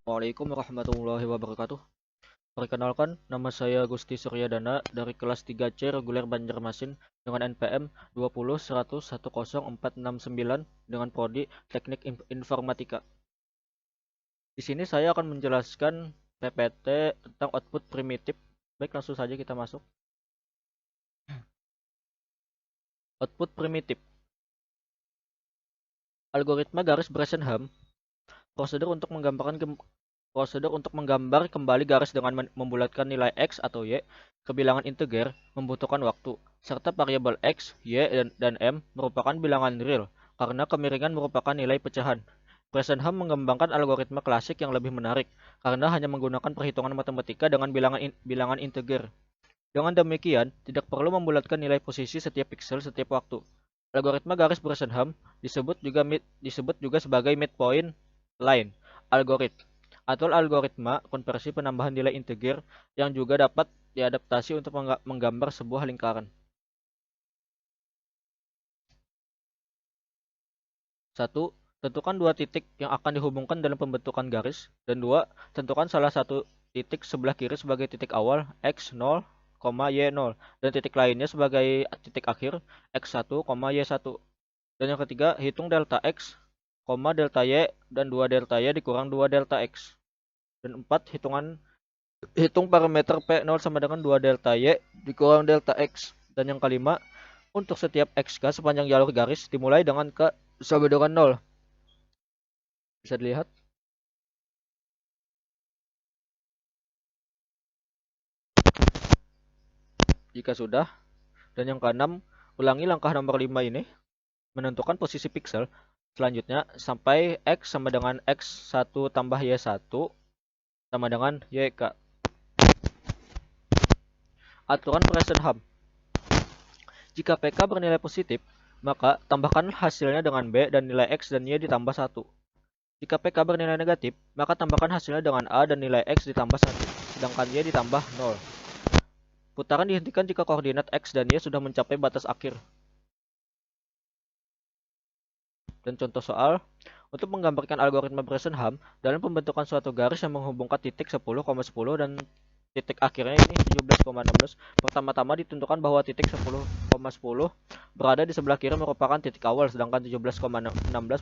Assalamualaikum warahmatullahi wabarakatuh. Perkenalkan, nama saya Gusti Suryadana dari kelas 3C reguler Banjarmasin dengan NPM 20.100.10469 dengan prodi Teknik Informatika. Di sini saya akan menjelaskan PPT tentang output primitif. Baik, langsung saja kita masuk. Output primitif. Algoritma garis Bresenham, prosedur untuk menggambar kembali garis dengan membulatkan nilai X atau Y ke bilangan integer membutuhkan waktu, serta variabel X, Y, dan M merupakan bilangan real karena kemiringan merupakan nilai pecahan. Bresenham mengembangkan algoritma klasik yang lebih menarik karena hanya menggunakan perhitungan matematika dengan bilangan integer. Dengan demikian, tidak perlu membulatkan nilai posisi setiap pixel setiap waktu. Algoritma garis Bresenham disebut juga sebagai midpoint line algorithm atau algoritma konversi penambahan nilai integer yang juga dapat diadaptasi untuk menggambar sebuah lingkaran. 1. Tentukan dua titik yang akan dihubungkan dalam pembentukan garis. Dan 2. Tentukan salah satu titik sebelah kiri sebagai titik awal x0, y0 dan titik lainnya sebagai titik akhir x1, y1. Dan yang ketiga, hitung delta x, delta y dan 2 delta y dikurang 2 delta x. Dan 4, hitung parameter P0 sama dengan 2 delta Y dikurang delta X. Dan yang kelima, untuk setiap XK sepanjang jalur garis dimulai dengan K sama dengan 0. Bisa dilihat. Jika sudah. Dan yang keenam, ulangi langkah nomor 5 ini. Menentukan posisi pixel. Selanjutnya, sampai X sama dengan X1 tambah Y1 sama dengan YK. Aturan Bresenham. Jika PK bernilai positif, maka tambahkan hasilnya dengan B dan nilai X dan Y ditambah 1. Jika PK bernilai negatif, maka tambahkan hasilnya dengan A dan nilai X ditambah 1, sedangkan Y ditambah 0. Putaran dihentikan jika koordinat X dan Y sudah mencapai batas akhir. Dan contoh soal, untuk menggambarkan algoritma Bresenham dalam pembentukan suatu garis yang menghubungkan titik 10,10 dan titik akhirnya ini 17,16, pertama-tama ditentukan bahwa titik 10,10 berada di sebelah kiri merupakan titik awal, sedangkan 17,16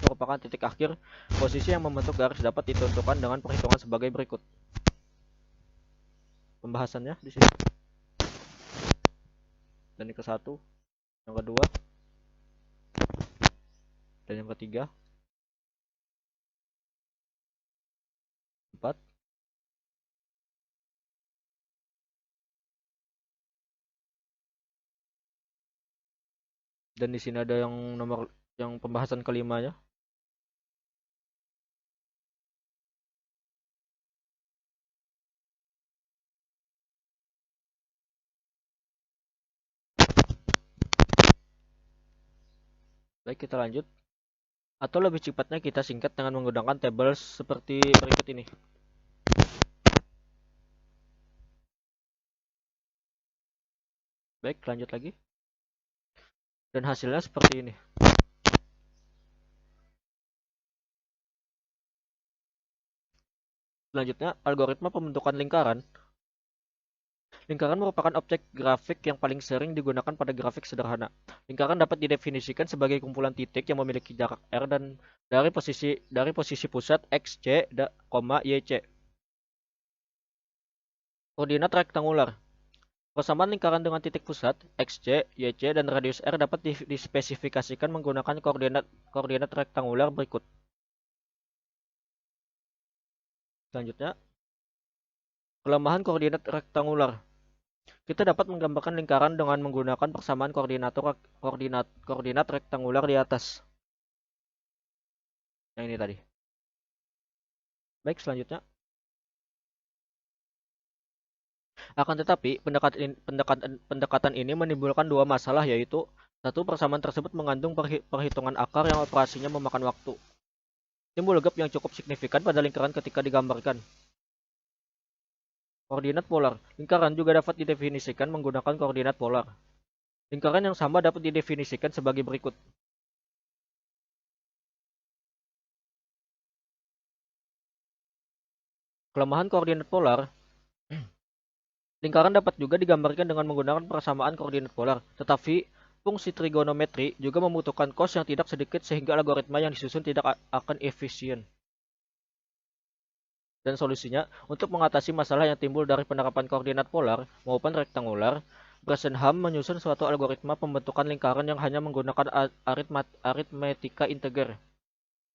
merupakan titik akhir. Posisi yang membentuk garis dapat ditentukan dengan perhitungan sebagai berikut. Pembahasannya di sini. Dan yang ke-1, yang kedua, dan yang ketiga, 4. Dan di sini ada yang pembahasan kelimanya. Baik, kita lanjut. Atau lebih cepatnya kita singkat dengan menggunakan tabel seperti berikut ini. Baik, lanjut lagi. Dan hasilnya seperti ini. Selanjutnya, algoritma pembentukan lingkaran. Lingkaran merupakan objek grafik yang paling sering digunakan pada grafik sederhana. Lingkaran dapat didefinisikan sebagai kumpulan titik yang memiliki jarak R dan dari posisi pusat X, Y, YC. Koordinat rektangular. Persamaan lingkaran dengan titik pusat XY, YC, dan radius R dapat dispesifikasikan menggunakan koordinat rektangular berikut. Selanjutnya, kelemahan koordinat rektangular. Kita dapat menggambarkan lingkaran dengan menggunakan persamaan koordinat rektangular di atas. Yang ini tadi. Baik, selanjutnya. Akan tetapi, pendekatan ini menimbulkan dua masalah, yaitu satu, persamaan tersebut mengandung perhitungan akar yang operasinya memakan waktu. Timbul gap yang cukup signifikan pada lingkaran ketika digambarkan. Koordinat polar. Lingkaran juga dapat didefinisikan menggunakan koordinat polar. Lingkaran yang sama dapat didefinisikan sebagai berikut. Kelemahan koordinat polar, lingkaran dapat juga digambarkan dengan menggunakan persamaan koordinat polar, tetapi fungsi trigonometri juga membutuhkan kos yang tidak sedikit sehingga algoritma yang disusun tidak akan efisien. Dan solusinya, untuk mengatasi masalah yang timbul dari penerapan koordinat polar maupun rektangular, Bresenham menyusun suatu algoritma pembentukan lingkaran yang hanya menggunakan aritmetika integer.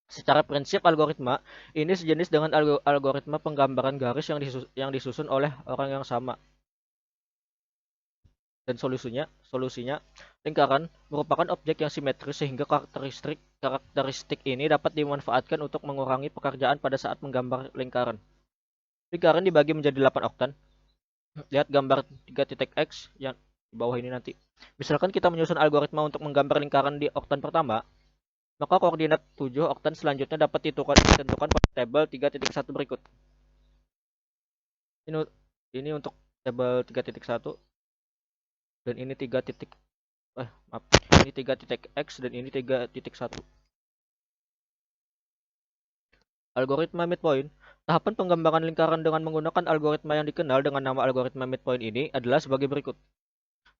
Secara prinsip algoritma ini sejenis dengan algoritma penggambaran garis yang disusun oleh orang yang sama. Dan solusinya lingkaran merupakan objek yang simetris sehingga karakteristik ini dapat dimanfaatkan untuk mengurangi pekerjaan pada saat menggambar lingkaran. Lingkaran dibagi menjadi 8 oktan. Lihat gambar 3.x yang di bawah ini nanti. Misalkan kita menyusun algoritma untuk menggambar lingkaran di oktan pertama, maka koordinat 7 oktan selanjutnya dapat ditentukan pada tabel 3.1 berikut. Ini untuk tabel 3.1 dan ini 3.x dan ini 3.1. Algoritma midpoint. Tahapan penggambaran lingkaran dengan menggunakan algoritma yang dikenal dengan nama algoritma midpoint ini adalah sebagai berikut.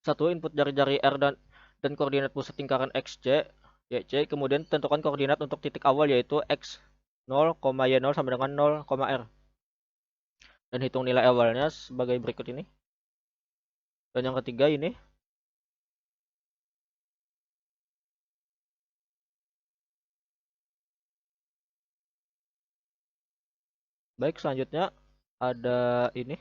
1. Input jari-jari R dan koordinat pusat lingkaran XY, YC, kemudian tentukan koordinat untuk titik awal yaitu X0, Y0 sama dengan 0, R. Dan hitung nilai awalnya sebagai berikut ini. Dan yang ketiga ini. Baik, selanjutnya ada ini.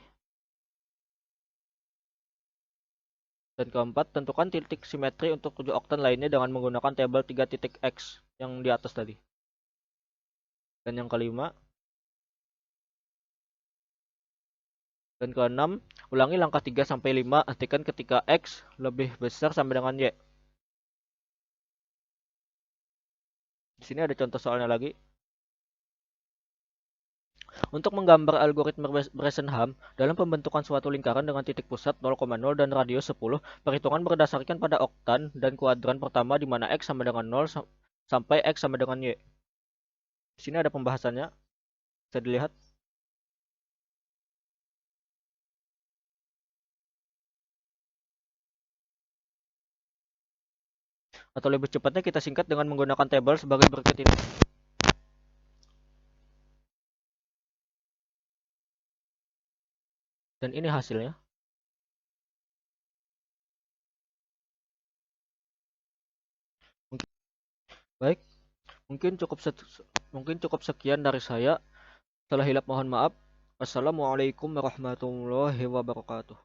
Dan keempat, tentukan titik simetri untuk 7 oktan lainnya dengan menggunakan tabel 3.x yang di atas tadi. Dan yang kelima, dan keenam, ulangi langkah 3 sampai 5 artikan ketika X lebih besar sama dengan Y. Di sini ada contoh soalnya lagi. Untuk menggambar algoritma Bresenham dalam pembentukan suatu lingkaran dengan titik pusat 0,0 dan radius 10, perhitungan berdasarkan pada oktan dan kuadran pertama di mana X sama dengan 0 sampai X sama dengan Y. Di sini ada pembahasannya. Bisa dilihat. Atau lebih cepatnya kita singkat dengan menggunakan tabel sebagai berikut ini. Dan ini hasilnya. Baik, mungkin cukup sekian dari saya. Salah hilap mohon maaf. Assalamualaikum warahmatullahi wabarakatuh.